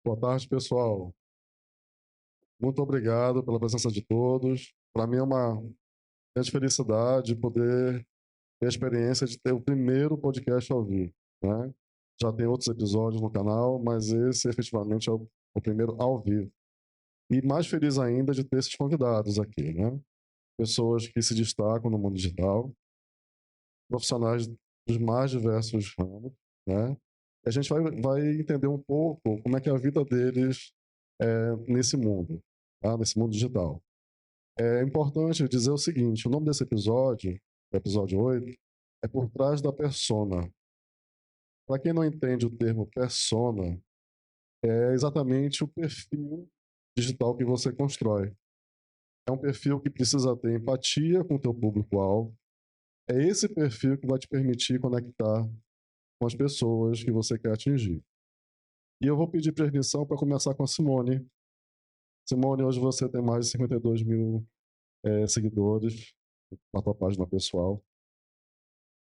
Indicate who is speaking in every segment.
Speaker 1: Boa tarde, pessoal. Muito obrigado pela presença de todos. Para mim é uma grande felicidade poder ter a experiência de ter o primeiro podcast ao vivo, né? Já tem outros episódios no canal, mas esse efetivamente é o primeiro ao vivo. E mais feliz ainda de ter esses convidados aqui, né? Pessoas que se destacam no mundo digital, profissionais dos mais diversos ramos, né? E a gente vai entender um pouco como é que é a vida deles nesse mundo, tá? Nesse mundo digital. É importante dizer o seguinte: o nome desse episódio, episódio 8, é Por Trás da Persona. Para quem não entende o termo persona, é exatamente o perfil digital que você constrói. É um perfil que precisa ter empatia com o teu público-alvo. É esse perfil que vai te permitir conectar com as pessoas que você quer atingir. E eu vou pedir permissão para começar com a Simone. Simone, hoje você tem mais de 52 mil seguidores na tua página pessoal.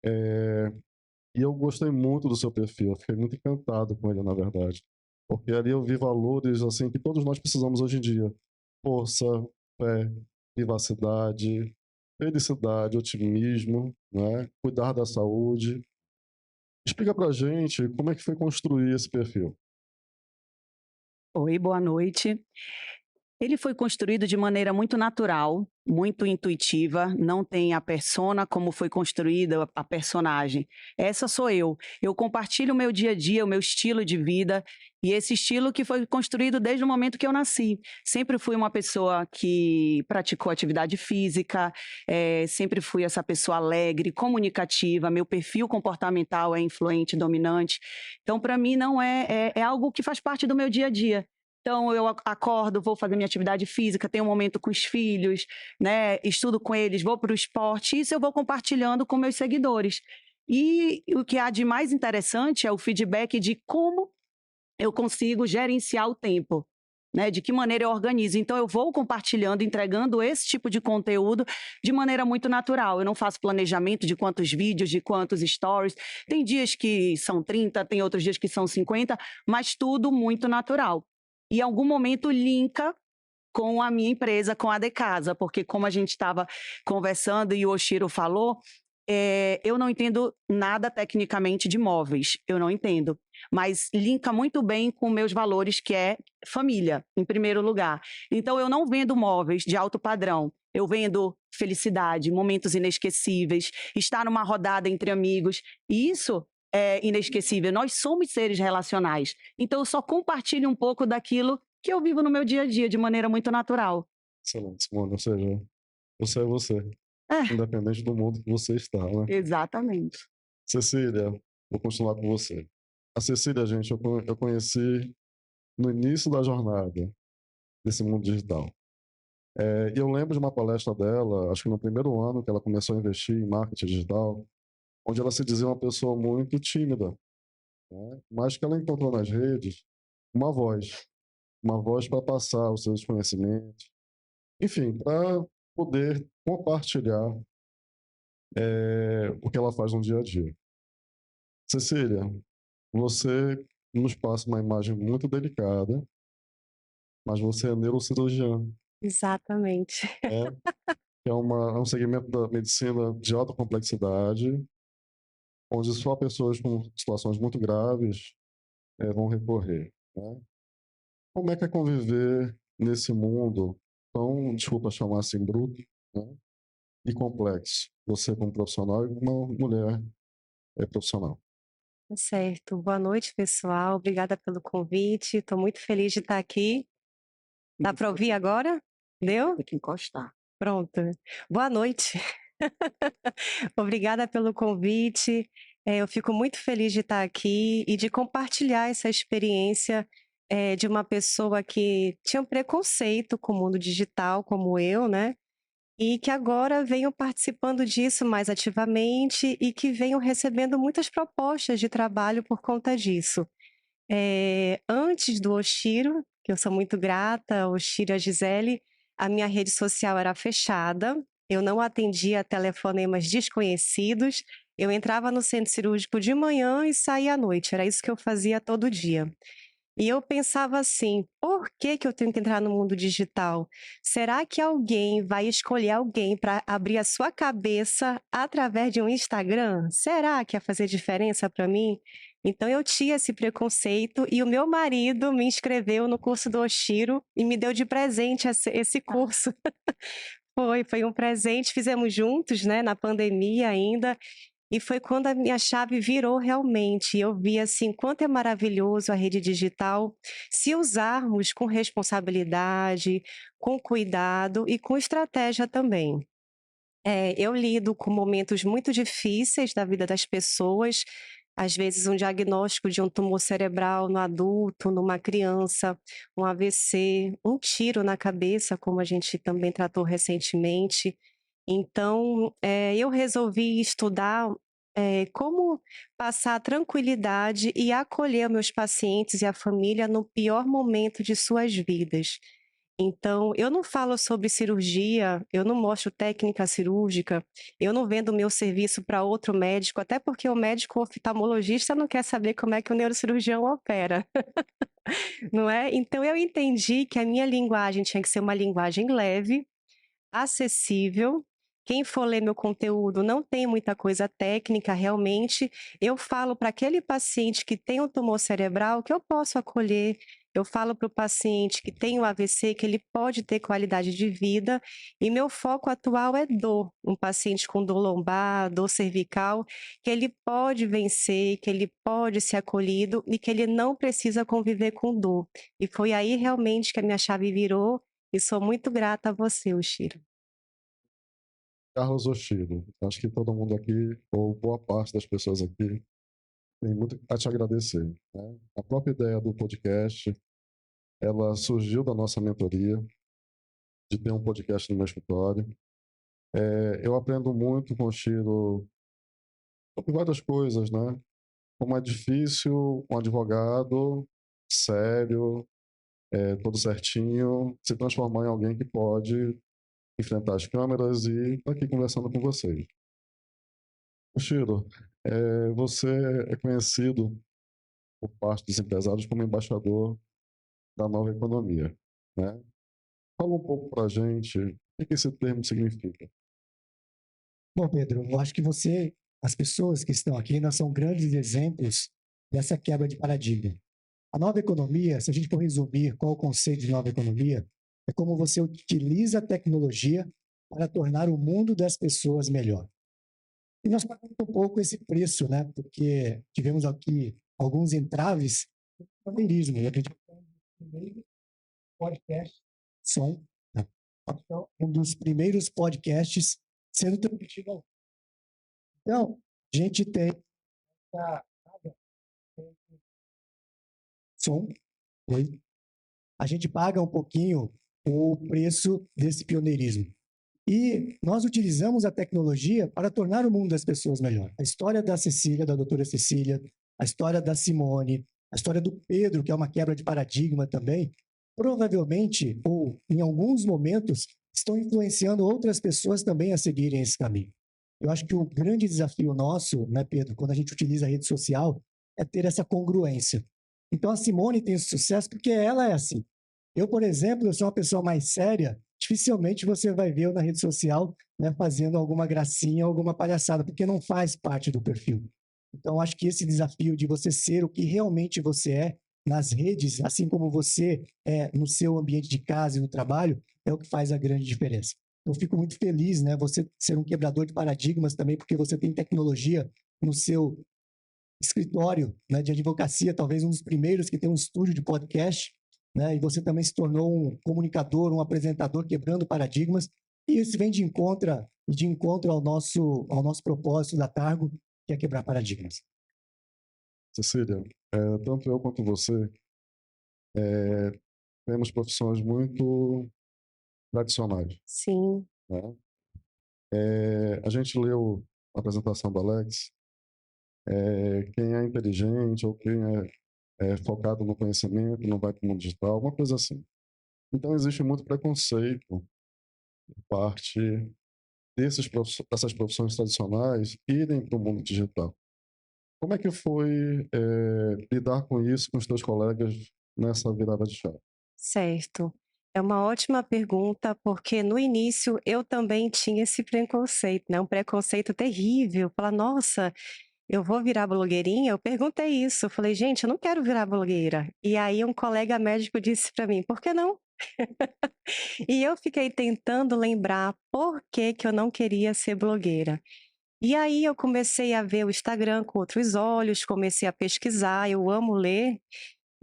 Speaker 1: E eu gostei muito do seu perfil, eu fiquei muito encantado com ele, na verdade. Porque ali eu vi valores assim que todos nós precisamos hoje em dia: força, fé, privacidade, felicidade, otimismo, né? Cuidar da saúde. Explica pra gente como é que foi construir esse perfil.
Speaker 2: Oi, boa noite. Ele foi construído de maneira muito natural, muito intuitiva, não tem a persona como foi construída a personagem. Essa sou eu. Eu compartilho o meu dia a dia, o meu estilo de vida, e esse estilo que foi construído desde o momento que eu nasci. Sempre fui uma pessoa que praticou atividade física, sempre fui essa pessoa alegre, comunicativa, meu perfil comportamental é influente, dominante. Então, para mim, não é algo que faz parte do meu dia a dia. Então, eu acordo, vou fazer minha atividade física, tenho um momento com os filhos, né? Estudo com eles, vou para o esporte. Isso eu vou compartilhando com meus seguidores. E o que há de mais interessante é o feedback de como eu consigo gerenciar o tempo. Né, de que maneira eu organizo. Então, eu vou compartilhando, entregando esse tipo de conteúdo de maneira muito natural. Eu não faço planejamento de quantos vídeos, de quantos stories. Tem dias que são 30, tem outros dias que são 50, mas tudo muito natural. E em algum momento linka com a minha empresa, com a Decasa, porque como a gente estava conversando e o Oshiro falou, eu não entendo nada tecnicamente de móveis, eu não entendo, mas linka muito bem com meus valores, que é família, em primeiro lugar. Então eu não vendo móveis de alto padrão, eu vendo felicidade, momentos inesquecíveis, estar numa rodada entre amigos, e isso é inesquecível. Nós somos seres relacionais, então eu só compartilho um pouco daquilo que eu vivo no meu dia a dia de maneira muito natural.
Speaker 1: Excelente, Simone. Ou seja, você é você,
Speaker 2: É,
Speaker 1: independente do mundo que você está, né?
Speaker 2: exatamente.
Speaker 1: Cecília, vou continuar com você. A Cecília, gente, eu conheci no início da jornada desse mundo digital. E eu lembro de uma palestra dela, acho que no primeiro ano que ela começou a investir em marketing digital, onde ela se dizia uma pessoa muito tímida, né? Mas que ela encontrou nas redes uma uma voz para passar os seus conhecimentos, enfim, para poder compartilhar o que ela faz no dia a dia. Cecília, você nos passa uma imagem muito delicada, mas você é neurocirurgiã,
Speaker 3: Exatamente.
Speaker 1: né? Que é um segmento da medicina de alta complexidade, onde só pessoas com situações muito graves vão recorrer, né? Como é que é conviver nesse mundo tão, desculpa chamar assim, bruto, né? E complexo? Você como profissional e uma mulher profissional.
Speaker 3: Tá certo. Boa noite, pessoal. Obrigada pelo convite. Estou muito feliz de estar aqui. Dá para ouvir agora? Deu?
Speaker 2: Tem que encostar.
Speaker 3: Pronto. Boa noite. Obrigada pelo convite. Eu fico muito feliz de estar aqui e de compartilhar essa experiência, de uma pessoa que tinha um preconceito com o mundo digital, como eu, né? E que agora venham participando disso mais ativamente e que venham recebendo muitas propostas de trabalho por conta disso. Antes do Oshiro, que eu sou muito grata ao Oshiro e à Gisele, a minha rede social era fechada, eu não atendia telefonemas desconhecidos, eu entrava no centro cirúrgico de manhã e saía à noite, era isso que eu fazia todo dia. E eu pensava assim: por que que eu tenho que entrar no mundo digital? Será que alguém vai escolher alguém para abrir a sua cabeça através de um Instagram? Será que ia fazer diferença para mim? Então eu tinha esse preconceito e o meu marido me inscreveu no curso do Oshiro e me deu de presente esse curso. Foi um presente, fizemos juntos, né, na pandemia ainda, e foi quando a minha chave virou realmente. Eu vi assim quanto é maravilhoso a rede digital, se usarmos com responsabilidade, com cuidado e com estratégia também. Eu lido com momentos muito difíceis da vida das pessoas, às vezes um diagnóstico de um tumor cerebral no adulto, numa criança, um AVC, um tiro na cabeça, como a gente também tratou recentemente. Então, eu resolvi estudar, como passar tranquilidade e acolher meus pacientes e a família no pior momento de suas vidas. Então, eu não falo sobre cirurgia, eu não mostro técnica cirúrgica, eu não vendo o meu serviço para outro médico, até porque o médico oftalmologista não quer saber como é que o neurocirurgião opera, não é? Então eu entendi que a minha linguagem tinha que ser uma linguagem leve, acessível. Quem for ler meu conteúdo não tem muita coisa técnica, realmente. Eu falo para aquele paciente que tem um tumor cerebral que eu posso acolher. Eu falo para o paciente que tem o AVC que ele pode ter qualidade de vida. E meu foco atual é dor. Um paciente com dor lombar, dor cervical, que ele pode vencer, que ele pode ser acolhido e que ele não precisa conviver com dor. E foi aí realmente que a minha chave virou. E sou muito grata a você, Oshiro.
Speaker 1: Carlos Oshiro, acho que todo mundo aqui, ou boa parte das pessoas aqui, tem muito a te agradecer, né? A própria ideia do podcast, ela surgiu da nossa mentoria, de ter um podcast no meu escritório. Eu aprendo muito com o Oshiro sobre várias coisas, né? Como é difícil um advogado sério, todo certinho, se transformar em alguém que pode enfrentar as câmeras e estar aqui conversando com vocês. Oshiro, você é conhecido por parte dos empresários como embaixador da nova economia, né? Fala um pouco para a gente o que esse termo significa.
Speaker 4: Bom, Pedro, eu acho que as pessoas que estão aqui, nós são grandes exemplos dessa quebra de paradigma. A nova economia, se a gente for resumir qual é o conceito de nova economia, é como você utiliza a tecnologia para tornar o mundo das pessoas melhor. E nós pagamos um pouco esse preço, né? Porque tivemos aqui alguns entraves do pioneirismo. Eu acredito que é um dos primeiros podcasts som, né? Um dos primeiros podcasts sendo transmitido ao. Então, a gente tem essa som, oi? A gente paga um pouquinho o preço desse pioneirismo. E nós utilizamos a tecnologia para tornar o mundo das pessoas melhor. A história da Cecília, da doutora Cecília, a história da Simone, a história do Pedro, que é uma quebra de paradigma também, provavelmente, ou em alguns momentos, estão influenciando outras pessoas também a seguirem esse caminho. Eu acho que o grande desafio nosso, né, Pedro, quando a gente utiliza a rede social, é ter essa congruência. Então, a Simone tem esse sucesso porque ela é assim. Eu, por exemplo, eu sou uma pessoa mais séria, dificilmente você vai ver eu na rede social, né, fazendo alguma gracinha, alguma palhaçada, porque não faz parte do perfil. Então, acho que esse desafio de você ser o que realmente você é nas redes, assim como você é no seu ambiente de casa e no trabalho, é o que faz a grande diferença. Eu fico muito feliz, né, você ser um quebrador de paradigmas também, porque você tem tecnologia no seu escritório, né, de advocacia, talvez um dos primeiros que tem um estúdio de podcast, né, e você também se tornou um comunicador, um apresentador quebrando paradigmas, e isso vem de encontro ao nosso propósito da Targo, que é quebrar paradigmas.
Speaker 1: Cecília, tanto eu quanto você temos profissões muito tradicionais,
Speaker 3: Sim.
Speaker 1: né? A gente leu a apresentação do Alex, quem é inteligente ou quem é focado no conhecimento não vai para o mundo digital, alguma coisa assim. Então existe muito preconceito por parte dessas profissões tradicionais irem para o mundo digital. Como é que foi lidar com isso com os teus colegas nessa virada de chave?
Speaker 3: Certo. É uma ótima pergunta, porque no início eu também tinha esse preconceito, né, um preconceito terrível, falar: "Nossa, eu vou virar blogueirinha?" Eu perguntei isso, eu falei: "Gente, eu não quero virar blogueira". E aí um colega médico disse para mim: "Por que não?" E eu fiquei tentando lembrar por que que eu não queria ser blogueira. E aí eu comecei a ver o Instagram com outros olhos, comecei a pesquisar, eu amo ler,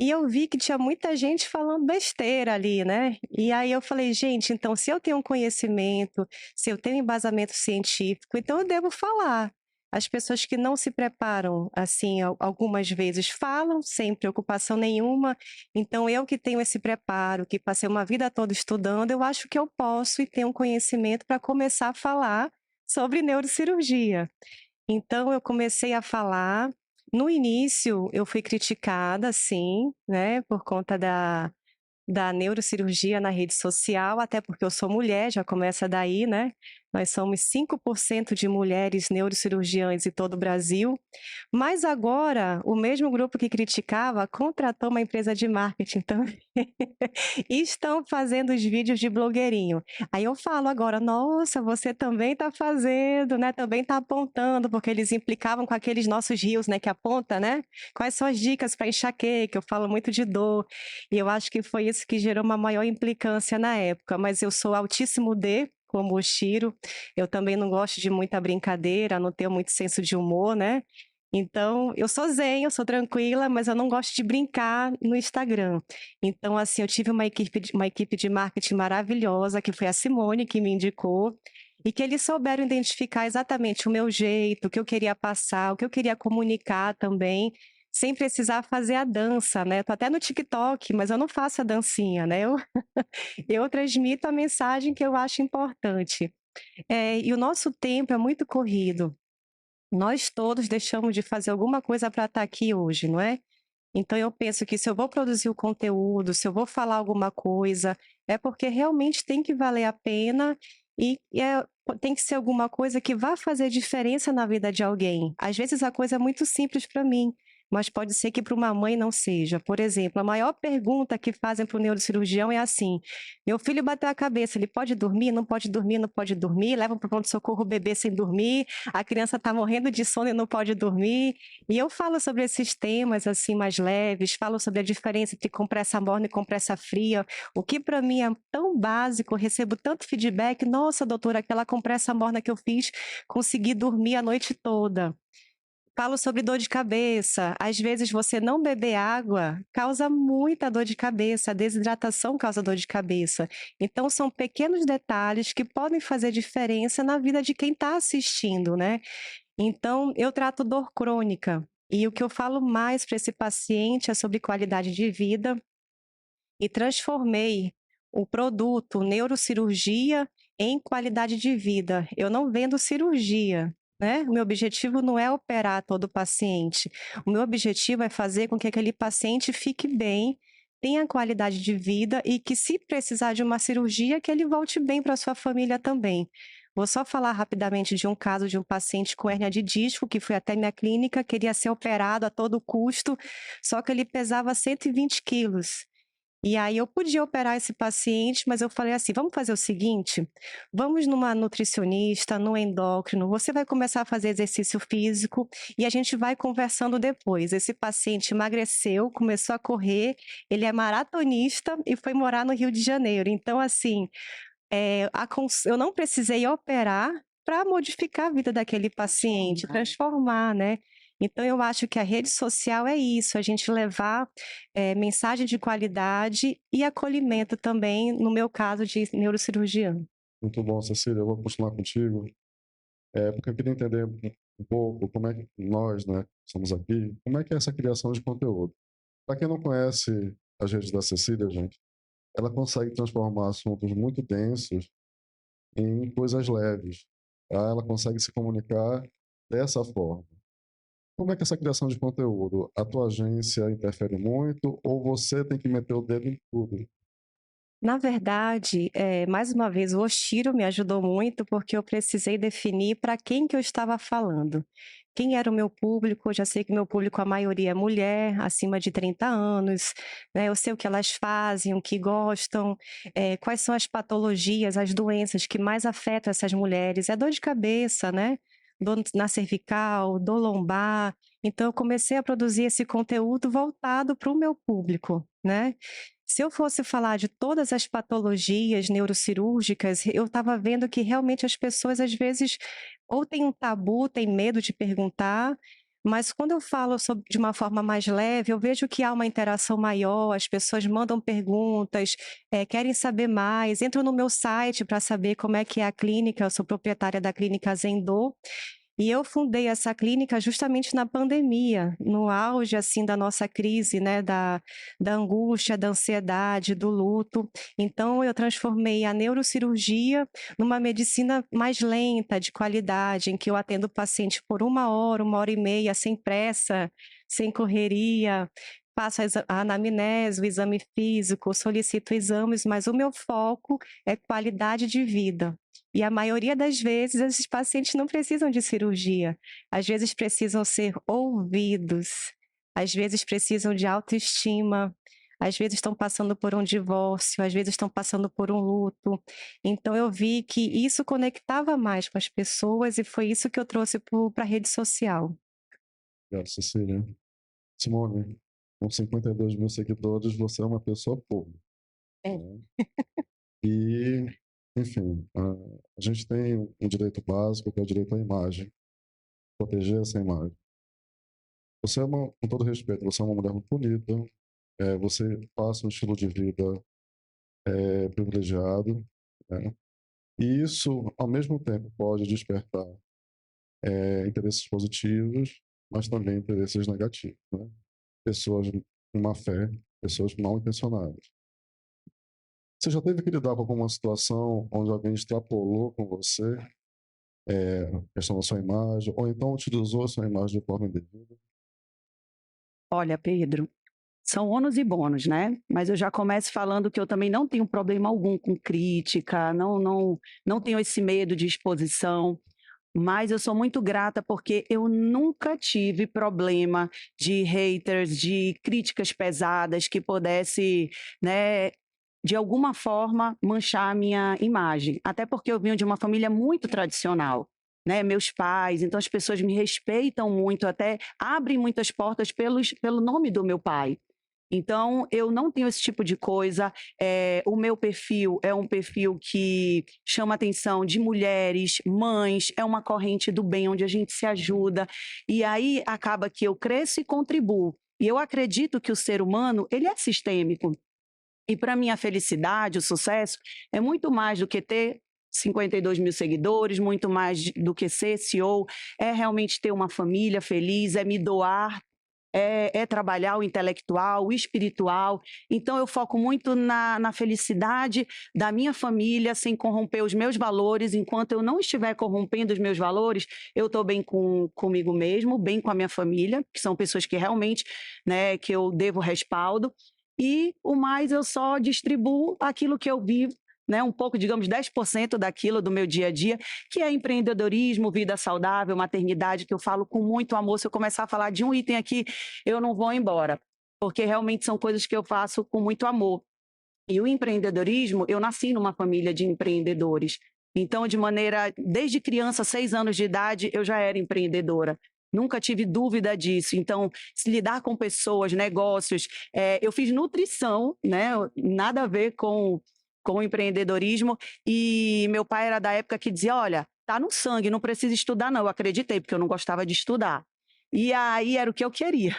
Speaker 3: e eu vi que tinha muita gente falando besteira ali, né. E aí eu falei: "Gente, então se eu tenho um conhecimento, se eu tenho embasamento científico, então eu devo falar". As pessoas que não se preparam, assim, algumas vezes falam sem preocupação nenhuma, então eu que tenho esse preparo, que passei uma vida toda estudando, eu acho que eu posso e tenho um conhecimento para começar a falar sobre neurocirurgia. Então eu comecei a falar. No início eu fui criticada, sim, né, por conta da neurocirurgia na rede social, até porque eu sou mulher, já começa daí, né. Nós somos 5% de mulheres neurocirurgiãs em todo o Brasil, mas agora o mesmo grupo que criticava contratou uma empresa de marketing também e estão fazendo os vídeos de blogueirinho. Aí eu falo agora: "Nossa, você também está fazendo, né, também está apontando", porque eles implicavam com aqueles nossos rios, né, que aponta, né, quais são as dicas para enxaqueca, eu falo muito de dor, e eu acho que foi isso que gerou uma maior implicância na época, mas eu sou altíssimo D, como o Chiro, eu também não gosto de muita brincadeira, não tenho muito senso de humor, né, então eu sou zen, eu sou tranquila, mas eu não gosto de brincar no Instagram. Então, assim, eu tive uma equipe de marketing maravilhosa, que foi a Simone que me indicou, e que eles souberam identificar exatamente o meu jeito, o que eu queria passar, o que eu queria comunicar também, sem precisar fazer a dança, né. Tô até no TikTok, mas eu não faço a dancinha, né, eu eu transmito a mensagem que eu acho importante. E o nosso tempo é muito corrido. Nós todos deixamos de fazer alguma coisa para estar aqui hoje, não é? Então eu penso que se eu vou produzir o conteúdo, se eu vou falar alguma coisa, é porque realmente tem que valer a pena e tem que ser alguma coisa que vá fazer diferença na vida de alguém. Às vezes a coisa é muito simples para mim, mas pode ser que para uma mãe não seja. Por exemplo, a maior pergunta que fazem para o neurocirurgião é assim: "Meu filho bateu a cabeça, ele pode dormir? Não pode dormir, não pode dormir", levam para o pronto-socorro o bebê sem dormir, a criança está morrendo de sono e não pode dormir. E eu falo sobre esses temas, assim, mais leves, falo sobre a diferença entre compressa morna e compressa fria, o que para mim é tão básico, eu recebo tanto feedback: "Nossa, doutora, aquela compressa morna que eu fiz, consegui dormir a noite toda". Falo sobre dor de cabeça, às vezes você não beber água causa muita dor de cabeça, a desidratação causa dor de cabeça. Então são pequenos detalhes que podem fazer diferença na vida de quem está assistindo, né. Então, eu trato dor crônica, e o que eu falo mais para esse paciente é sobre qualidade de vida e transformei o produto neurocirurgia em qualidade de vida. Eu não vendo cirurgia, né? O meu objetivo não é operar todo paciente. O meu objetivo é fazer com que aquele paciente fique bem, tenha qualidade de vida e que, se precisar de uma cirurgia, que ele volte bem para sua família também. Vou só falar rapidamente de um caso de um paciente com hérnia de disco que foi até minha clínica, queria ser operado a todo custo, só que ele pesava 120 quilos. E aí eu podia operar esse paciente, mas eu falei assim: "Vamos fazer o seguinte, vamos numa nutricionista, no endócrino, você vai começar a fazer exercício físico e a gente vai conversando depois". Esse paciente emagreceu, começou a correr, ele é maratonista e foi morar no Rio de Janeiro. Então assim, eu não precisei operar para modificar a vida daquele paciente, transformar, né. Então eu acho que a rede social é isso, a gente levar, mensagem de qualidade e acolhimento também, no meu caso de neurocirurgiã.
Speaker 1: Muito bom, Cecília. Eu vou continuar contigo. Porque eu queria entender um pouco como é que nós, né, estamos aqui, como é que é essa criação de conteúdo. Para quem não conhece as redes da Cecília, gente, ela consegue transformar assuntos muito densos em coisas leves. Tá? Ela consegue se comunicar dessa forma. Como é que é essa criação de conteúdo? A tua agência interfere muito ou você tem que meter o dedo em tudo?
Speaker 3: Na verdade, mais uma vez o Oshiro me ajudou muito, porque eu precisei definir para quem que eu estava falando. quem era o meu público. Eu já sei que meu público, a maioria é mulher, acima de 30 anos, né? Eu sei o que elas fazem, o que gostam, quais são as patologias, as doenças que mais afetam essas mulheres. É dor de cabeça, né? Dor na cervical, dor lombar. Então, eu comecei a produzir esse conteúdo voltado para o meu público, né? Se eu fosse falar de todas as patologias neurocirúrgicas, eu estava vendo que realmente as pessoas, às vezes, ou têm um tabu, têm medo de perguntar, mas quando eu falo de uma forma mais leve, eu vejo que há uma interação maior, as pessoas mandam perguntas, querem saber mais, entram no meu site para saber como é que é a clínica. Eu sou proprietária da clínica Zendô, e eu fundei essa clínica justamente na pandemia, no auge, assim, da nossa crise, né, da angústia, da ansiedade, do luto. Então eu transformei a neurocirurgia numa medicina mais lenta, de qualidade, em que eu atendo o paciente por 1 hora e meia, sem pressa, sem correria, faço a anamnese, o exame físico, solicito exames, mas o meu foco é qualidade de vida. E a maioria das vezes, esses pacientes não precisam de cirurgia. Às vezes precisam ser ouvidos, às vezes precisam de autoestima, às vezes estão passando por um divórcio, às vezes estão passando por um luto. Então eu vi que isso conectava mais com as pessoas e foi isso que eu trouxe para a rede social.
Speaker 1: Obrigado, Cecília. Simone, com 52 mil seguidores, você é uma pessoa pública.
Speaker 3: É.
Speaker 1: Né? E, enfim, a gente tem um direito básico, que é o direito à imagem, proteger essa imagem. Você é com todo respeito, você é uma mulher muito bonita, você passa um estilo de vida privilegiado, né? E isso, ao mesmo tempo, pode despertar interesses positivos, mas também interesses negativos, né? Pessoas com má fé, pessoas mal intencionadas. Você já teve que lidar com alguma situação onde alguém extrapolou com você a questão da sua imagem, ou então utilizou a sua imagem de forma indevida?
Speaker 2: Olha, Pedro, são ônus e bônus, né? Mas eu já começo falando que eu também não tenho problema algum com crítica, não tenho esse medo de exposição. Mas eu sou muito grata porque eu nunca tive problema de haters, de críticas pesadas que pudesse, né, de alguma forma manchar a minha imagem. Até porque eu venho de uma família muito tradicional, né? Meus pais, então as pessoas me respeitam muito, até abrem muitas portas pelo nome do meu pai. Então, eu não tenho esse tipo de coisa. O meu perfil é um perfil que chama a atenção de mulheres, mães, é uma corrente do bem, onde a gente se ajuda. E aí acaba que eu cresço e contribuo. E eu acredito que o ser humano, ele é sistêmico. E para minha felicidade, o sucesso, é muito mais do que ter 52 mil seguidores, muito mais do que ser CEO, é realmente ter uma família feliz, é me doar, é trabalhar o intelectual, o espiritual. Então, eu foco muito na felicidade da minha família, sem corromper os meus valores. Enquanto eu não estiver corrompendo os meus valores, eu estou bem comigo mesmo, bem com a minha família, que são pessoas que realmente, né, que eu devo respaldo. E o mais eu só distribuo aquilo que eu vivo, né, um pouco, digamos, 10% daquilo do meu dia a dia, que é empreendedorismo, vida saudável, maternidade, que eu falo com muito amor. Se eu começar a falar de um item aqui, eu não vou embora, porque realmente são coisas que eu faço com muito amor. E o empreendedorismo, eu nasci numa família de empreendedores. Então, desde criança, 6 anos de idade, eu já era empreendedora. Nunca tive dúvida disso. Então, se lidar com pessoas, negócios, eu fiz nutrição, né? Nada a ver com o empreendedorismo. E meu pai era da época que dizia: olha, tá no sangue, não precisa estudar, não. Eu acreditei, porque eu não gostava de estudar. E aí era o que eu queria.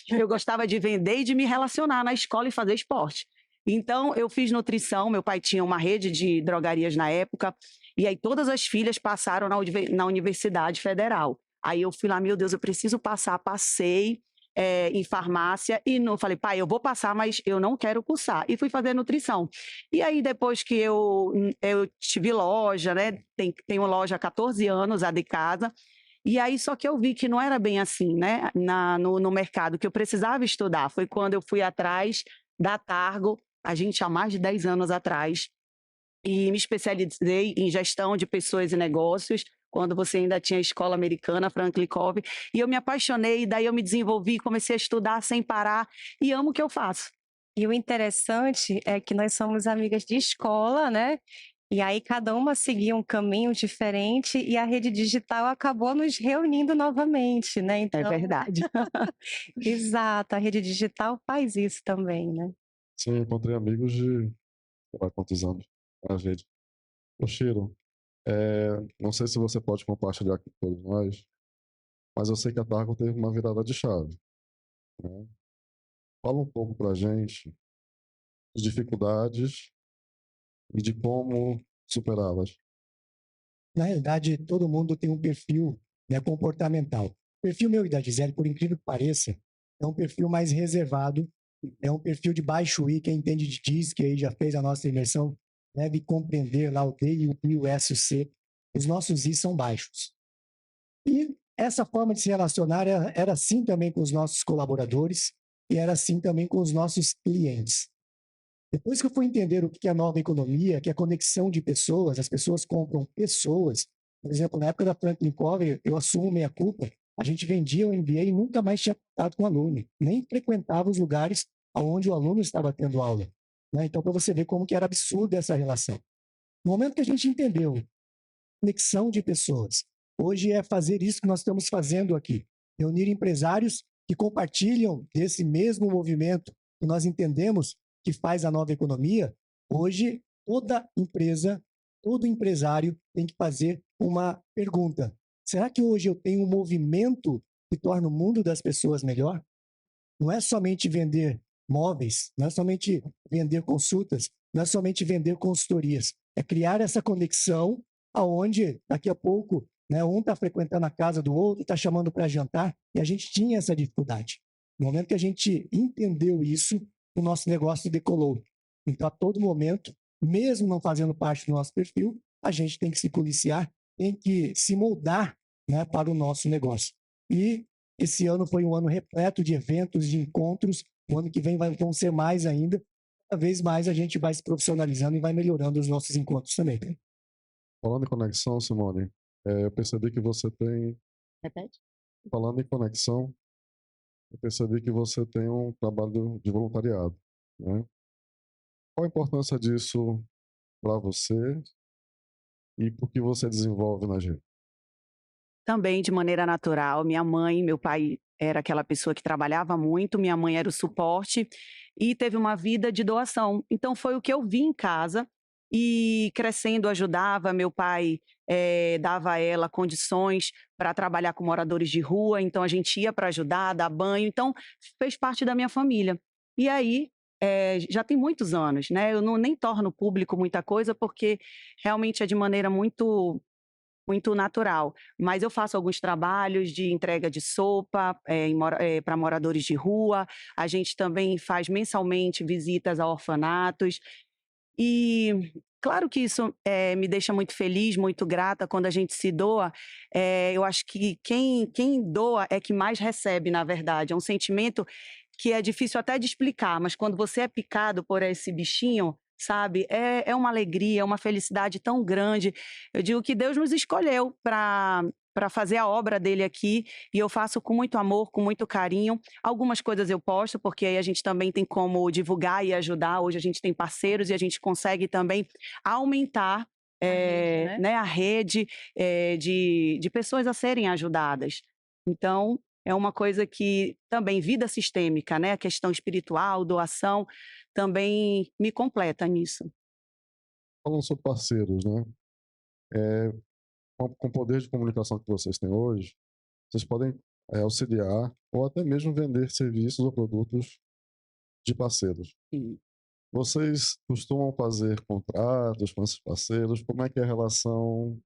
Speaker 2: Eu gostava de vender e de me relacionar na escola e fazer esporte. Então, eu fiz nutrição. Meu pai tinha uma rede de drogarias na época, e aí todas as filhas passaram na Universidade Federal. Aí eu fui lá, meu Deus, eu preciso passar. Passei em farmácia e não falei: pai, eu vou passar, mas eu não quero cursar. E fui fazer nutrição. E aí, depois que eu tive loja, né? Tenho loja há 14 anos, a de casa. E aí, só que eu vi que não era bem assim, né? No mercado, que eu precisava estudar. Foi quando eu fui atrás da Targo, a gente há mais de 10 anos atrás, e me especializei em gestão de pessoas e negócios, quando você ainda tinha a escola americana, Franklin Covey, e eu me apaixonei, daí eu me desenvolvi, comecei a estudar sem parar e amo o que eu faço.
Speaker 3: E o interessante é que nós somos amigas de escola, né? E aí cada uma seguia um caminho diferente e a rede digital acabou nos reunindo novamente, né?
Speaker 2: É
Speaker 3: Então,
Speaker 2: verdade.
Speaker 3: exato, a rede digital faz isso também, né?
Speaker 1: Sim, encontrei amigos de, sei lá quantos anos, na rede. Ô, Shiro, não sei se você pode compartilhar com todos nós, mas eu sei que a Targo teve uma virada de chave, né? Fala um pouco pra gente de dificuldades e de como superá-las.
Speaker 4: Na realidade, todo mundo tem um perfil, né, comportamental. O perfil meu e da Gisele, por incrível que pareça, é um perfil mais reservado, é um perfil de baixo I. Quem entende de DISC, que aí já fez a nossa imersão, deve compreender lá o D, o I, o S, o C. Os nossos I são baixos. E essa forma de se relacionar era assim também com os nossos colaboradores e era assim também com os nossos clientes. Depois que eu fui entender o que é a nova economia, que é a conexão de pessoas, as pessoas compram pessoas. Por exemplo, na época da Franklin Covey, eu assumo minha culpa, a gente vendia o MBA e nunca mais tinha contato com o aluno, nem frequentava os lugares onde o aluno estava tendo aula, né? Então, para você ver como que era absurda essa relação. No momento que a gente entendeu conexão de pessoas, hoje é fazer isso que nós estamos fazendo aqui, reunir empresários que compartilham desse mesmo movimento que nós entendemos que faz a nova economia. Hoje, toda empresa, todo empresário tem que fazer uma pergunta: será que hoje eu tenho um movimento que torna o mundo das pessoas melhor? Não é somente vender móveis, não é somente vender consultas, não é somente vender consultorias. É criar essa conexão aonde daqui a pouco, né, um está frequentando a casa do outro, está chamando para jantar, e a gente tinha essa dificuldade. No momento que a gente entendeu isso, o nosso negócio decolou. Então, a todo momento, mesmo não fazendo parte do nosso perfil, a gente tem que se policiar, tem que se moldar, né, para o nosso negócio. E esse ano foi um ano repleto de eventos, de encontros. O ano que vem vão ser mais ainda. Cada vez mais a gente vai se profissionalizando e vai melhorando os nossos encontros também.
Speaker 1: Falando em conexão, Simone, eu percebi que você tem,
Speaker 2: Repete.
Speaker 1: falando em conexão, eu percebi que você tem um trabalho de voluntariado, né? Qual a importância disso para você e por que você desenvolve na gente?
Speaker 2: Também de maneira natural, minha mãe, meu pai era aquela pessoa que trabalhava muito, minha mãe era o suporte e teve uma vida de doação. Então foi o que eu vi em casa e crescendo ajudava, meu pai dava a ela condições para trabalhar com moradores de rua, então a gente ia para ajudar, dar banho, então fez parte da minha família. E aí já tem muitos anos, né? Eu não, nem torno público muita coisa porque realmente é de maneira muito natural, mas eu faço alguns trabalhos de entrega de sopa, para moradores de rua, a gente também faz mensalmente visitas a orfanatos, e claro que isso, me deixa muito feliz, muito grata quando a gente se doa, eu acho que quem doa é que mais recebe, na verdade, é um sentimento que é difícil até de explicar, mas quando você é picado por esse bichinho, sabe, é uma alegria, é uma felicidade tão grande. Eu digo que Deus nos escolheu para fazer a obra dele aqui, e eu faço com muito amor, com muito carinho. Algumas coisas eu posto, porque aí a gente também tem como divulgar e ajudar. Hoje a gente tem parceiros e a gente consegue também aumentar, né, a rede, de pessoas a serem ajudadas. Então, é uma coisa que também vida sistêmica, né, a questão espiritual, doação, também me completa nisso.
Speaker 1: Falando sobre parceiros, né? É, com o poder de comunicação que vocês têm hoje, vocês podem auxiliar ou até mesmo vender serviços ou produtos de parceiros.
Speaker 2: Sim.
Speaker 1: Vocês costumam fazer contratos com esses parceiros? Como é que é a relação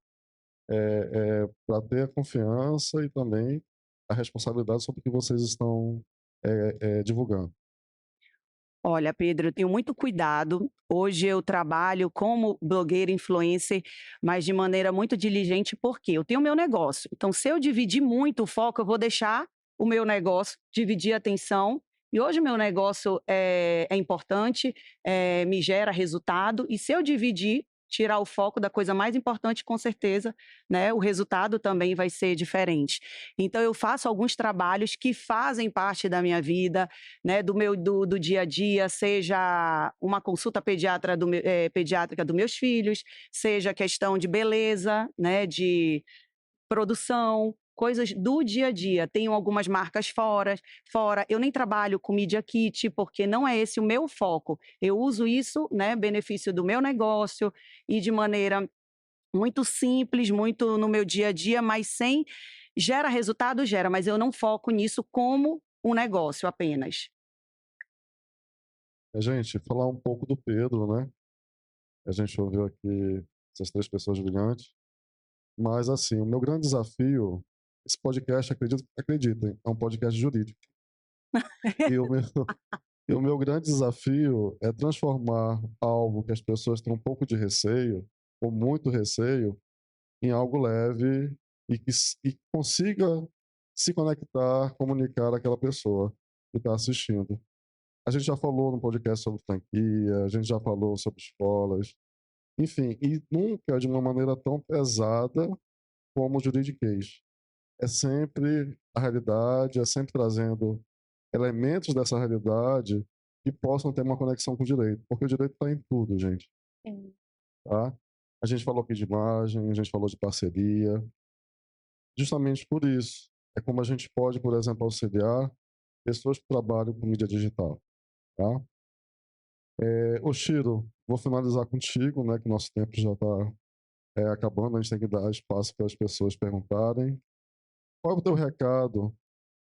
Speaker 1: para ter a confiança e também a responsabilidade sobre o que vocês estão divulgando?
Speaker 2: Olha, Pedro, eu tenho muito cuidado. Hoje eu trabalho como blogueira influencer, mas de maneira muito diligente, porque eu tenho o meu negócio. Então, se eu dividir muito o foco, eu vou deixar o meu negócio, dividir a atenção. E hoje o meu negócio é importante, me gera resultado. E se eu dividir, tirar o foco da coisa mais importante, com certeza, né, o resultado também vai ser diferente. Então eu faço alguns trabalhos que fazem parte da minha vida, né, do dia a dia, seja uma consulta pediátrica dos meus filhos, seja questão de beleza, né, de produção, coisas do dia a dia. Tenho algumas marcas fora. Eu nem trabalho com Media Kit, porque não é esse o meu foco. Eu uso isso, né, benefício do meu negócio e de maneira muito simples, muito no meu dia a dia, mas sem gera resultado, gera, mas eu não foco nisso como um negócio apenas.
Speaker 1: Gente, falar um pouco do Pedro, né? A gente ouviu aqui essas 3 pessoas brilhantes. Mas, assim, o meu grande desafio, esse podcast, acreditem, é um podcast jurídico. E o meu, e o meu grande desafio é transformar algo que as pessoas têm um pouco de receio, ou muito receio, em algo leve e consiga se conectar, comunicar àquela pessoa que está assistindo. A gente já falou no podcast sobre franquia, a gente já falou sobre escolas, enfim, e nunca de uma maneira tão pesada como o juridiquês. É sempre a realidade, é sempre trazendo elementos dessa realidade que possam ter uma conexão com o direito, porque o direito está em tudo, gente,
Speaker 3: Sim.
Speaker 1: tá? A gente falou aqui de imagem, a gente falou de parceria, justamente por isso. É como a gente pode, por exemplo, auxiliar pessoas que trabalham com mídia digital, tá? Oshiro, vou finalizar contigo, né, que nosso tempo já está acabando, a gente tem que dar espaço para as pessoas perguntarem. Qual é o teu recado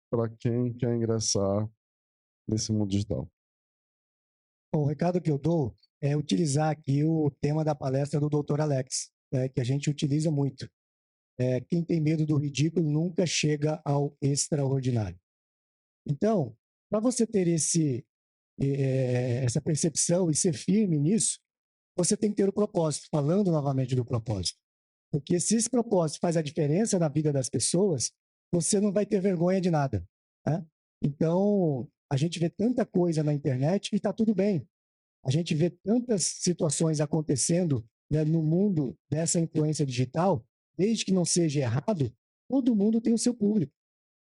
Speaker 1: para quem quer ingressar nesse mundo digital?
Speaker 4: Bom, o recado que eu dou é utilizar aqui o tema da palestra do Dr. Alex, né, que a gente utiliza muito. Quem tem medo do ridículo nunca chega ao extraordinário. Então, para você ter essa percepção e ser firme nisso, você tem que ter o propósito, falando novamente do propósito. Porque se esse propósito faz a diferença na vida das pessoas, você não vai ter vergonha de nada, né? Então, a gente vê tanta coisa na internet e está tudo bem. A gente vê tantas situações acontecendo, né, no mundo dessa influência digital, desde que não seja errado, todo mundo tem o seu público.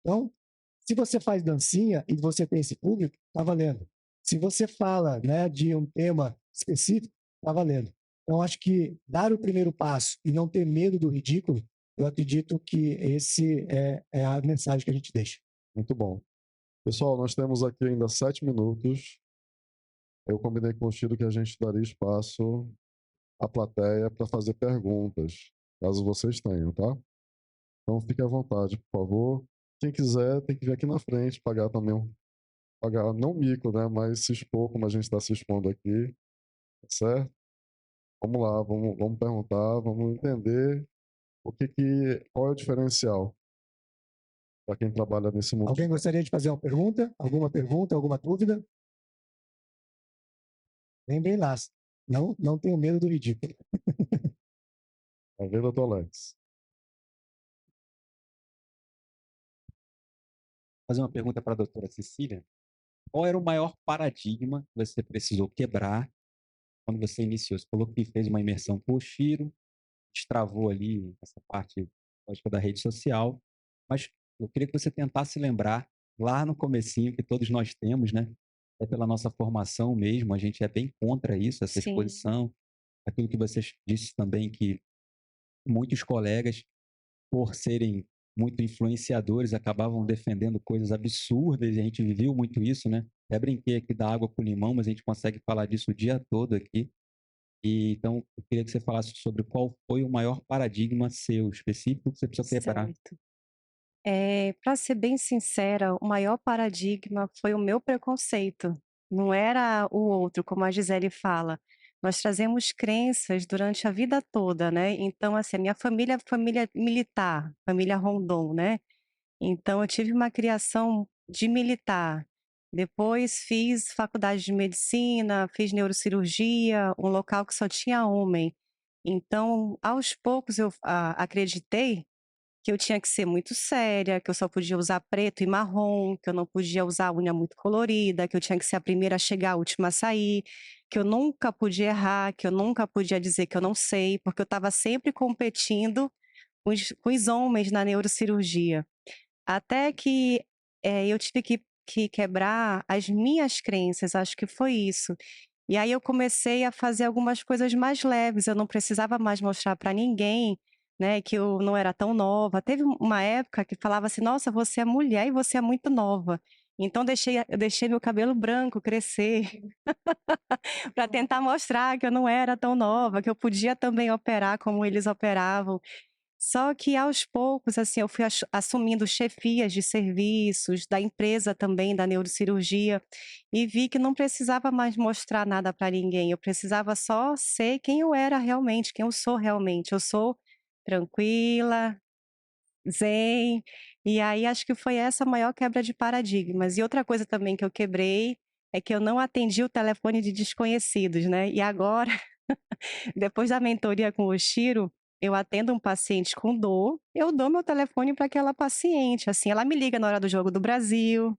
Speaker 4: Então, se você faz dancinha e você tem esse público, está valendo. Se você fala, né, de um tema específico, está valendo. Então, acho que dar o primeiro passo e não ter medo do ridículo, eu acredito que esse é a mensagem que a gente deixa.
Speaker 1: Muito bom. Pessoal, nós temos aqui ainda 7 minutos. Eu combinei com o Chiro que a gente daria espaço à plateia para fazer perguntas, caso vocês tenham, tá? Então fique à vontade, por favor. Quem quiser tem que vir aqui na frente, pagar também pagar não mico, né, mas se expor como a gente está se expondo aqui, tá certo? Vamos lá, vamos perguntar, vamos entender qual é o diferencial para quem trabalha nesse mundo.
Speaker 4: Alguém gostaria de fazer uma pergunta? Alguma pergunta, alguma dúvida? Lembrem lá, não tenho medo do ridículo.
Speaker 1: Tá vendo, doutor Alex?
Speaker 5: Fazer uma pergunta para a doutora Cecília. Qual era o maior paradigma que você precisou quebrar quando você iniciou? Você falou que fez uma imersão com o Chiro, destravou ali essa parte lógica da rede social, mas eu queria que você tentasse lembrar lá no comecinho que todos nós temos, né? É pela nossa formação mesmo, a gente é bem contra isso, essa
Speaker 3: Sim.
Speaker 5: exposição. Aquilo que você disse também, que muitos colegas, por serem muito influenciadores, acabavam defendendo coisas absurdas, e a gente viveu muito isso, né? Até brinquei aqui da água com limão, mas a gente consegue falar disso o dia todo aqui. E, então, eu queria que você falasse sobre qual foi o maior paradigma seu, específico, que você precisa quebrar.
Speaker 3: Certo. Para ser bem sincera, o maior paradigma foi o meu preconceito, não era o outro, como a Gisele fala. Nós trazemos crenças durante a vida toda, né, então, assim, a minha família é família militar, família Rondon, né, então eu tive uma criação de militar. Depois fiz faculdade de medicina, fiz neurocirurgia, um local que só tinha homem. Então, aos poucos eu acreditei que eu tinha que ser muito séria, que eu só podia usar preto e marrom, que eu não podia usar unha muito colorida, que eu tinha que ser a primeira a chegar, a última a sair, que eu nunca podia errar, que eu nunca podia dizer que eu não sei, porque eu estava sempre competindo com os homens na neurocirurgia. Até que eu tive que quebrar as minhas crenças, acho que foi isso. E aí eu comecei a fazer algumas coisas mais leves, eu não precisava mais mostrar para ninguém, né, que eu não era tão nova. Teve uma época que falava assim: "Nossa, você é mulher e você é muito nova". Então eu deixei meu cabelo branco crescer, para tentar mostrar que eu não era tão nova, que eu podia também operar como eles operavam. Só que aos poucos, assim, eu fui assumindo chefias de serviços, da empresa também, da neurocirurgia, e vi que não precisava mais mostrar nada para ninguém, eu precisava só ser quem eu era realmente, quem eu sou realmente. Eu sou tranquila, zen, e aí acho que foi essa a maior quebra de paradigmas. E outra coisa também que eu quebrei, é que eu não atendi o telefone de desconhecidos, né, e agora depois da mentoria com o Chiro, eu atendo um paciente com dor, eu dou meu telefone para aquela paciente, assim, ela me liga na hora do jogo do Brasil,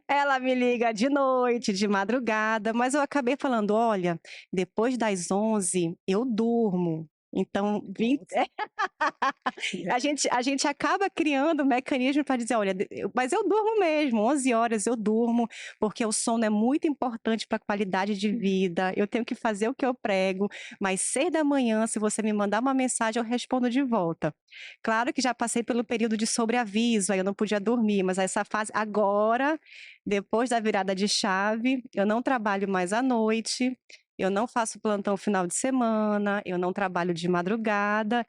Speaker 3: ela me liga de noite, de madrugada, mas eu acabei falando: "Olha, depois das 11 eu durmo". Então, a gente acaba criando um mecanismo para dizer: "Olha, mas eu durmo mesmo, 11 horas eu durmo, porque o sono é muito importante para a qualidade de vida, eu tenho que fazer o que eu prego, mas 6 da manhã, se você me mandar uma mensagem, eu respondo de volta". Claro que já passei pelo período de sobreaviso, aí eu não podia dormir, mas essa fase agora, depois da virada de chave, eu não trabalho mais à noite, eu não faço plantão final de semana, eu não trabalho de madrugada,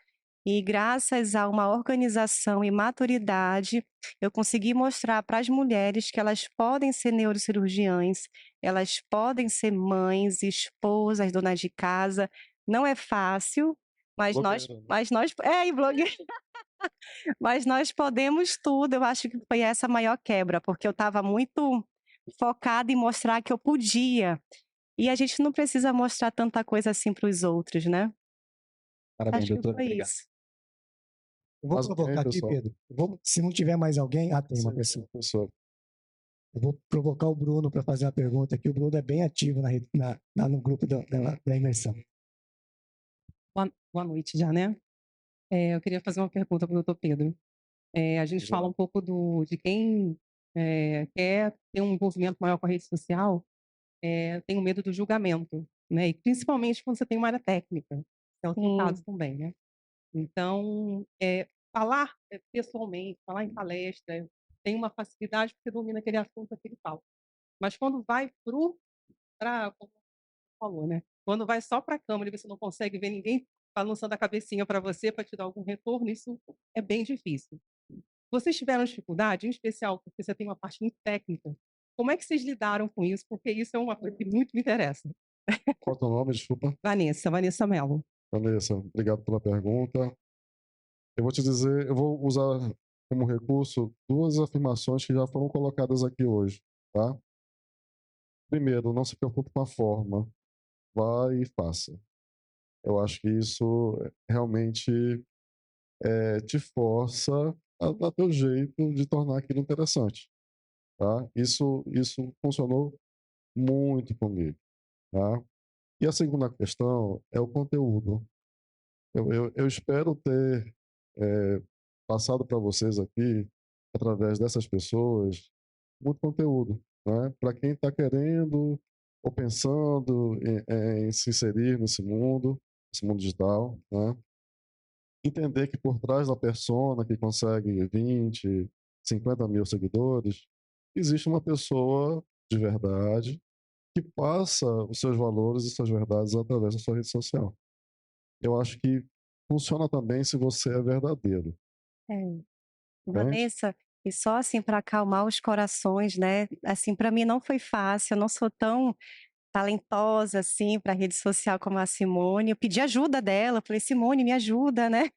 Speaker 3: e graças a uma organização e maturidade, eu consegui mostrar para as mulheres que elas podem ser neurocirurgiãs, elas podem ser mães, esposas, donas de casa. Não é fácil, mas nós
Speaker 1: Blogueira, né?
Speaker 3: mas nós e blogueira, mas nós podemos tudo. Eu acho que foi essa a maior quebra, porque eu estava muito focada em mostrar que eu podia, e a gente não precisa mostrar tanta coisa assim para os outros, né.
Speaker 5: Parabéns,
Speaker 3: Acho que
Speaker 5: doutora.
Speaker 3: foi
Speaker 5: Obrigado.
Speaker 3: isso.
Speaker 4: Eu vou
Speaker 1: Mais alguém,
Speaker 4: provocar aqui,
Speaker 1: pessoal?
Speaker 4: Pedro. Se não tiver mais alguém, tem uma
Speaker 1: Sim,
Speaker 4: pessoa.
Speaker 1: professor.
Speaker 4: Eu vou provocar o Bruno para fazer uma pergunta aqui. O Bruno é bem ativo no grupo da imersão.
Speaker 6: Boa noite já, né. Eu queria fazer uma pergunta para o doutor Pedro. A gente
Speaker 1: Já.
Speaker 6: fala um pouco de quem, quer ter um envolvimento maior com a rede social, tem o medo do julgamento, né, e principalmente quando você tem uma área técnica, que é o seu caso
Speaker 3: Sim.
Speaker 6: também, né. Então, falar, pessoalmente, falar em palestra, tem uma facilidade porque domina aquele assunto, aquele tal. Mas quando vai como você falou, né, quando vai só para a câmera e você não consegue ver ninguém balançando a cabecinha para você, para te dar algum retorno, isso é bem difícil. Vocês tiveram dificuldade, em especial porque você tem uma parte muito técnica, como é que vocês lidaram com isso? Porque isso é uma coisa que muito me interessa.
Speaker 1: Qual é o teu nome, desculpa?
Speaker 6: Vanessa Mello.
Speaker 1: Vanessa, obrigado pela pergunta. Eu vou te dizer, eu vou usar como recurso duas afirmações que já foram colocadas aqui hoje, tá? Primeiro, não se preocupe com a forma, vá e faça. Eu acho que isso realmente te força a dar teu jeito de tornar aquilo interessante, tá? Isso funcionou muito comigo, tá? E a segunda questão é o conteúdo. Eu espero ter passado para vocês aqui, através dessas pessoas, muito conteúdo, né? Para quem está querendo ou pensando em se inserir nesse mundo digital, né? Entender que por trás da persona que consegue 20, 50 mil seguidores, existe uma pessoa de verdade que passa os seus valores e suas verdades através da sua rede social. Eu acho que funciona também se você é verdadeiro,
Speaker 3: É.
Speaker 1: entende?
Speaker 3: Vanessa, e só assim para acalmar os corações, né, assim, para mim não foi fácil, eu não sou tão talentosa, assim, para rede social como a Simone, eu pedi ajuda dela, eu falei: "Simone, me ajuda, né".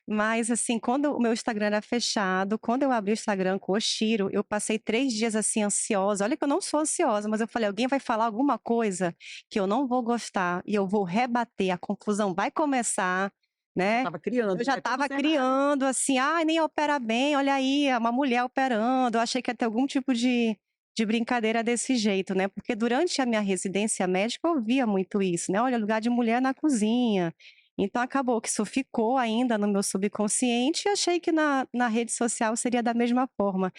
Speaker 3: Mas, assim, quando o meu Instagram era fechado, quando eu abri o Instagram com o Chiro, eu passei 3 dias, assim, ansiosa. Olha que eu não sou ansiosa, mas eu falei: "Alguém vai falar alguma coisa que eu não vou gostar e eu vou rebater, a confusão vai começar", né.
Speaker 2: Estava criando,
Speaker 3: Eu já
Speaker 2: né, todo
Speaker 3: estava
Speaker 2: o cenário.
Speaker 3: criando, assim: "Ai, nem opera bem, olha aí, é uma mulher operando", eu achei que ia ter algum tipo de de brincadeira desse jeito, né? Porque durante a minha residência médica eu ouvia muito isso, né? Olha, lugar de mulher na cozinha. Então acabou que isso ficou ainda no meu subconsciente e achei que na rede social seria da mesma forma.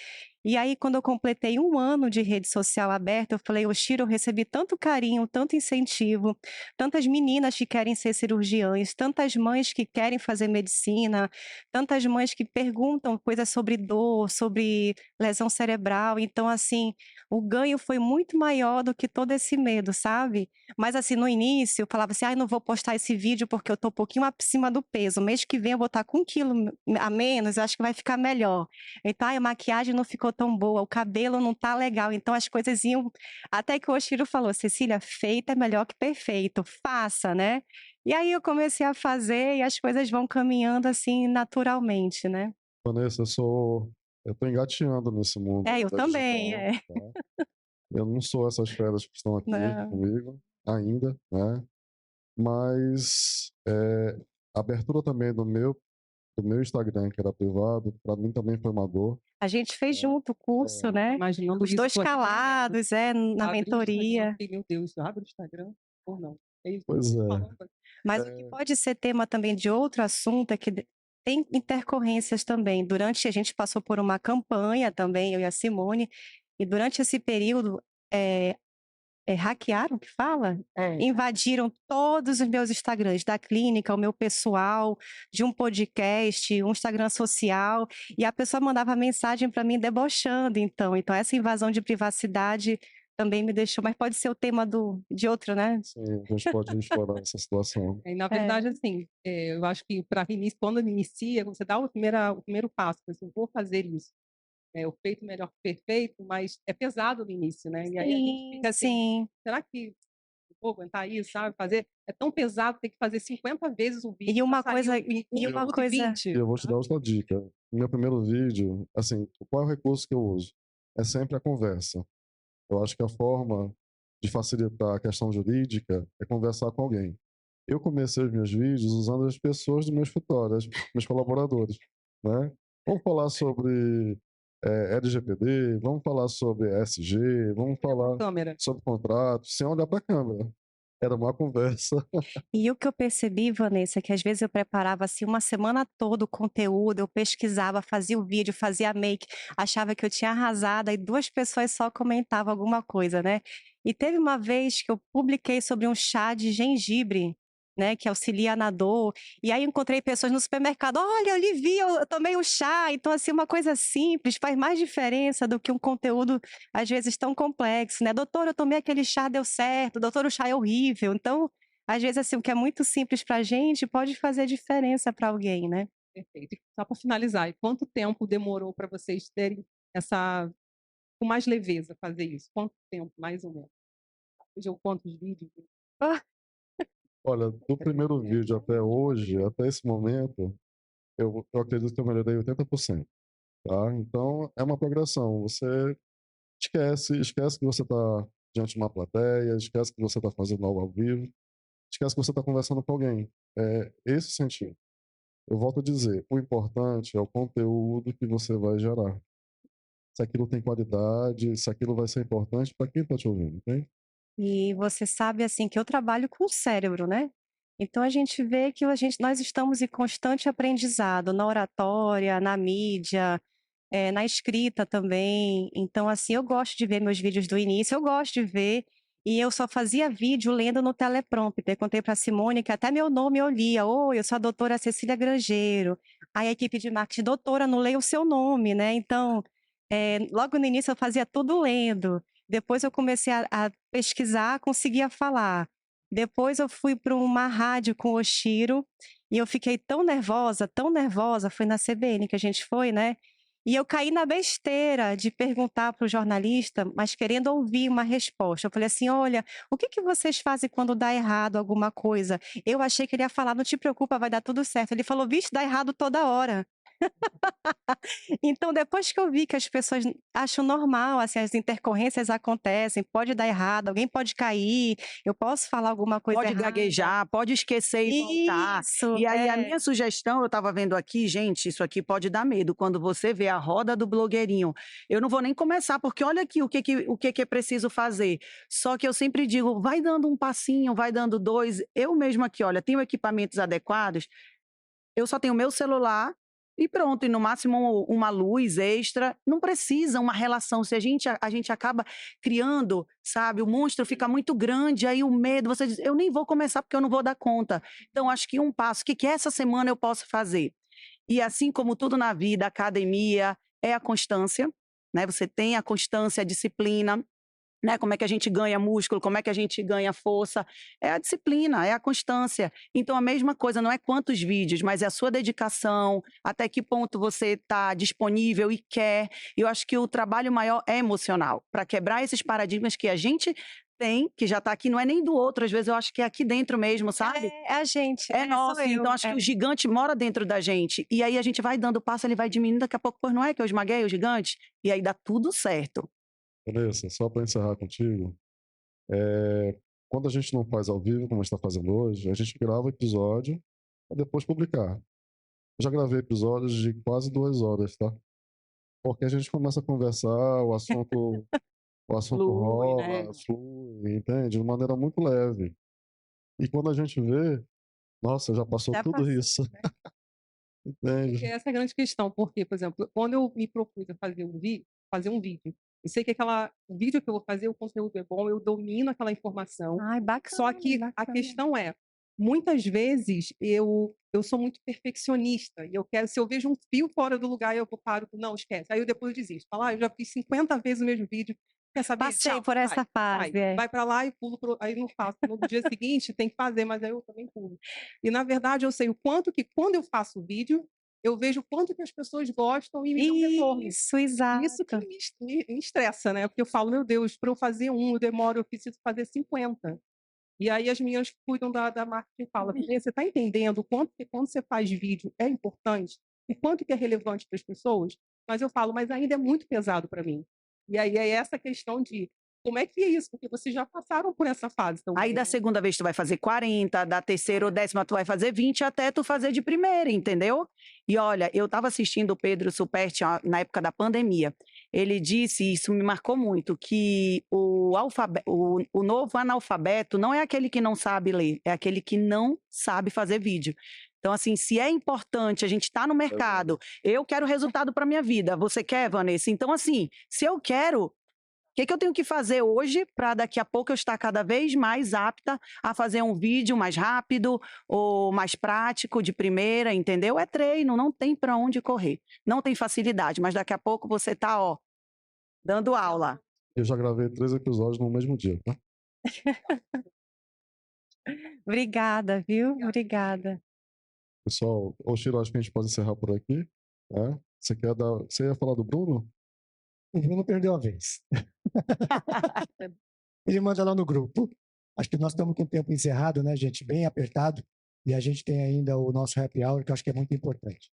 Speaker 3: E aí, quando eu completei 1 ano de rede social aberta, eu falei: "Oxiro, eu recebi tanto carinho, tanto incentivo, tantas meninas que querem ser cirurgiãs, tantas mães que querem fazer medicina, tantas mães que perguntam coisas sobre dor, sobre lesão cerebral". Então, assim, o ganho foi muito maior do que todo esse medo, sabe? Mas, assim, no início eu falava assim: "Ai, não vou postar esse vídeo porque eu tô um pouquinho acima do peso. Mês que vem eu vou estar com 1 quilo a menos, eu acho que vai ficar melhor". Então, ai, a maquiagem não ficou tão boa, o cabelo não tá legal, então as coisas iam até que o Oshiro falou: "Cecília, feito é melhor que perfeito, faça, né". E aí eu comecei a fazer e as coisas vão caminhando, assim, naturalmente, né.
Speaker 1: Vanessa, eu tô engateando nesse mundo
Speaker 3: É, eu
Speaker 1: da
Speaker 3: também,
Speaker 1: digital,
Speaker 3: é.
Speaker 1: tá? Eu não sou essas feras que estão aqui
Speaker 3: Não.
Speaker 1: comigo ainda, né? Mas a abertura também do meu Instagram, que era privado, para mim também foi uma dor.
Speaker 3: A gente fez junto o curso, né,
Speaker 6: Imaginando
Speaker 3: os
Speaker 6: isso,
Speaker 3: 2
Speaker 6: tô aqui tremendo.
Speaker 3: calados, na
Speaker 6: Abri o Instagram,
Speaker 3: mentoria.
Speaker 6: fiquei: "Meu Deus, eu abro o Instagram ou não?". É isso,
Speaker 1: Pois é.
Speaker 6: falando
Speaker 3: Mas o que pode ser tema também de outro assunto é que tem intercorrências também. Durante a gente passou por uma campanha também, eu e a Simone, e durante esse período, eh hackearam que fala? Invadiram todos os meus Instagrams, da clínica, o meu pessoal, de um podcast, um Instagram social, e a pessoa mandava mensagem para mim debochando então essa invasão de privacidade também me deixou, mas pode ser o tema de outro, né?
Speaker 1: Sim, a gente pode explorar essa situação.
Speaker 6: Na
Speaker 3: É.
Speaker 6: verdade, assim, eu acho que para início quando inicia, você dá o primeiro passo, assim: "Vou fazer isso". O feito melhor que perfeito, mas é pesado no início, né, e aí a gente
Speaker 3: Sim,
Speaker 6: fica assim:
Speaker 3: sim.
Speaker 6: "Será que eu vou aguentar isso?", sabe, fazer é tão pesado ter que fazer 50 vezes o vídeo
Speaker 3: E
Speaker 6: pra
Speaker 3: uma
Speaker 6: sair
Speaker 3: coisa
Speaker 6: em
Speaker 3: e
Speaker 6: 1
Speaker 3: uma
Speaker 6: minuto e
Speaker 3: coisa
Speaker 6: 20,
Speaker 1: E eu vou te
Speaker 6: sabe.
Speaker 1: dar outra dica. O meu primeiro vídeo, assim, qual é o recurso que eu uso? É sempre a conversa. Eu acho que a forma de facilitar a questão jurídica é conversar com alguém. Eu comecei os meus vídeos usando as pessoas do meu escritório, meus colaboradores, né? Vamos falar sobre LGPD, vamos falar sobre ESG, vamos
Speaker 6: Olha pra
Speaker 1: falar
Speaker 6: câmera.
Speaker 1: sobre contratos, sem olhar para a câmera. Era uma conversa.
Speaker 3: E o que eu percebi, Vanessa, é que às vezes eu preparava assim uma semana toda o conteúdo, eu pesquisava, fazia o vídeo, fazia a make, achava que eu tinha arrasado, aí 2 pessoas só comentavam alguma coisa, né. E teve uma vez que eu publiquei sobre um chá de gengibre, né, que auxilia na dor, e aí encontrei pessoas no supermercado: "Olha, eu lhe vi, eu tomei o chá", então assim, uma coisa simples faz mais diferença do que um conteúdo, às vezes, tão complexo, né. "Doutora, eu tomei aquele chá, deu certo", "Doutora, o chá é horrível", então às vezes, assim, o que é muito simples pra gente pode fazer diferença para alguém, né.
Speaker 6: Perfeito. E só para finalizar, e quanto tempo demorou para vocês terem essa com mais leveza fazer isso? Quanto tempo, mais ou menos? Ou quantos vídeos?
Speaker 3: Ah,
Speaker 1: Olha, do primeiro vídeo até hoje, até esse momento, eu acredito que eu melhorei 80%, tá? Então, é uma progressão. Você esquece que você está diante de uma plateia, esquece que você está fazendo algo ao vivo, esquece que você está conversando com alguém. É esse o sentido. Eu volto a dizer, o importante é o conteúdo que você vai gerar. Se aquilo tem qualidade, se aquilo vai ser importante para quem está te ouvindo, entende?
Speaker 3: e você sabe, assim, que eu trabalho com o cérebro, né. Então a gente vê que nós estamos em constante aprendizado na oratória, na mídia, na escrita também. Então, assim, eu gosto de ver meus vídeos do início, eu gosto de ver, e eu só fazia vídeo lendo no teleprompter. Contei para Simone que até meu nome eu lia: "Oi, eu sou a doutora Cecília Grangeiro". Aí a equipe de marketing: "Doutora, não leia o seu nome", né. Então, logo no início eu fazia tudo lendo. Depois eu comecei a pesquisar, conseguia falar. Depois eu fui para uma rádio com o Oshiro, e eu fiquei tão nervosa, foi na CBN que a gente foi, né, e eu caí na besteira de perguntar para o jornalista, mas querendo ouvir uma resposta. Eu falei assim: "Olha, o que que vocês fazem quando dá errado alguma coisa?". Eu achei que ele ia falar: "Não te preocupa, vai dar tudo certo". Ele falou: "Vixe, dá errado toda hora". Então, depois que eu vi que as pessoas acham normal, assim, as intercorrências acontecem, pode dar errado, alguém pode cair, eu posso falar alguma coisa
Speaker 2: Pode
Speaker 3: errada.
Speaker 2: gaguejar, pode esquecer e voltar.
Speaker 3: Isso,
Speaker 2: E aí a
Speaker 3: é.
Speaker 2: minha sugestão, eu estava vendo aqui, gente, isso aqui pode dar medo, quando você vê a roda do blogueirinho. Eu não vou nem começar, porque olha aqui o que é preciso fazer. Só que eu sempre digo, vai dando um passinho, vai dando dois. Eu mesmo aqui, olha, tenho equipamentos adequados, eu só tenho o meu celular e pronto, e no máximo uma luz extra, não precisa uma relação, se a gente acaba criando, sabe, o monstro fica muito grande, aí o medo, você diz: "Eu nem vou começar porque eu não vou dar conta". Então acho que um passo, o que que essa semana eu posso fazer? E assim como tudo na vida, a academia é a constância, né, você tem a constância, a disciplina, né, como é que a gente ganha músculo, como é que a gente ganha força, é a disciplina, é a constância. Então a mesma coisa, não é quantos vídeos, mas é a sua dedicação, até que ponto você está disponível e quer. Eu acho que o trabalho maior é emocional, para quebrar esses paradigmas que a gente tem, que já está aqui, não é nem do outro, às vezes eu acho que é aqui dentro mesmo, sabe?
Speaker 3: É a gente,
Speaker 2: É
Speaker 3: sou
Speaker 2: nosso, então
Speaker 3: eu.
Speaker 2: acho que o gigante mora dentro da gente. E aí a gente vai dando passo, ele vai diminuindo, daqui a pouco, pois não é que eu esmaguei o gigante? E aí dá tudo certo.
Speaker 1: Vanessa, só para encerrar contigo, quando a gente não faz ao vivo, como a gente está fazendo hoje, a gente grava o episódio para depois publicar. Eu já gravei episódios de quase 2 horas, tá? Porque a gente começa a conversar, o assunto
Speaker 2: Flui, né?
Speaker 1: rola, flui, entende? De maneira muito leve. E quando a gente vê, nossa, já passou
Speaker 3: Já
Speaker 1: tudo
Speaker 3: passou,
Speaker 1: isso,
Speaker 3: né?
Speaker 1: entende?
Speaker 6: Essa é a grande questão, porque, por exemplo, quando eu me propus a fazer um vídeo, eu sei que o vídeo que eu vou fazer, o conteúdo é bom, eu domino aquela informação.
Speaker 3: Ai,
Speaker 6: Só
Speaker 3: bacana,
Speaker 6: que a
Speaker 3: bacana.
Speaker 6: questão é, muitas vezes eu sou muito perfeccionista e eu quero, se eu vejo um fio fora do lugar, eu paro, não, esquece. Aí eu depois desisto. Falo, eu já fiz 50 vezes o mesmo vídeo. Quer saber?
Speaker 3: Passei
Speaker 6: Tchau,
Speaker 3: por essa
Speaker 6: vai.
Speaker 3: fase, é.
Speaker 6: Vai para lá e pulo, aí não faço. No dia seguinte tem que fazer, mas aí eu também pulo. E na verdade eu sei o quanto que quando eu faço o vídeo, eu vejo o quanto que as pessoas gostam e me dão retorno.
Speaker 3: Isso,
Speaker 6: E
Speaker 3: exato.
Speaker 6: isso que me estressa, né? Porque eu falo, meu Deus, para eu fazer eu preciso fazer 50. E aí as meninas que cuidam da marketing falam, você está entendendo o quanto que quando você faz vídeo é importante? O quanto que é relevante para as pessoas? Mas eu falo, mas ainda é muito pesado para mim. E aí é essa questão de como é que é isso? Porque vocês já passaram por essa fase também,
Speaker 2: Aí da
Speaker 6: né?
Speaker 2: segunda vez tu vai fazer 40, da terceira ou décima tu vai fazer 20, até tu fazer de primeira, entendeu? E olha, eu estava assistindo o Pedro Superti na época da pandemia. Ele disse, e isso me marcou muito, que o novo analfabeto não é aquele que não sabe ler, é aquele que não sabe fazer vídeo. Então, assim, se é importante a gente estar no mercado, eu quero resultado para minha vida. Você quer, Vanessa? Então, assim, se eu quero, o que eu tenho que fazer hoje para daqui a pouco eu estar cada vez mais apta a fazer um vídeo mais rápido ou mais prático, de primeira, entendeu? É treino, não tem para onde correr. Não tem facilidade, mas daqui a pouco você está, ó, dando aula.
Speaker 1: Eu já gravei 3 episódios no mesmo dia, tá?
Speaker 3: Obrigada, viu? Obrigada.
Speaker 1: Pessoal, ô Chiro, acho que a gente pode encerrar por aqui, né? Você ia falar do Bruno?
Speaker 4: O Bruno perdeu a vez. Ele manda lá no grupo. Acho que nós estamos com o tempo encerrado, né, gente? Bem apertado. E a gente tem ainda o nosso happy hour, que eu acho que é muito importante.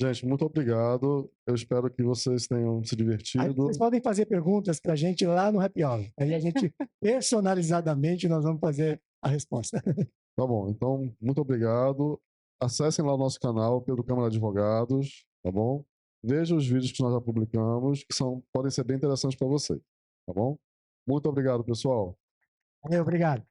Speaker 1: Gente, muito obrigado. Eu espero que vocês tenham se
Speaker 4: Aí
Speaker 1: divertido.
Speaker 4: vocês podem fazer perguntas para a gente lá no happy hour. Aí a gente, personalizadamente, nós vamos fazer a resposta.
Speaker 1: Tá bom, então, muito obrigado. Acessem lá o nosso canal, Pedro Câmara Advogados, tá bom? Vejam os vídeos que nós já publicamos, que podem ser bem interessantes para vocês, tá bom? Muito obrigado, pessoal.
Speaker 4: Obrigado.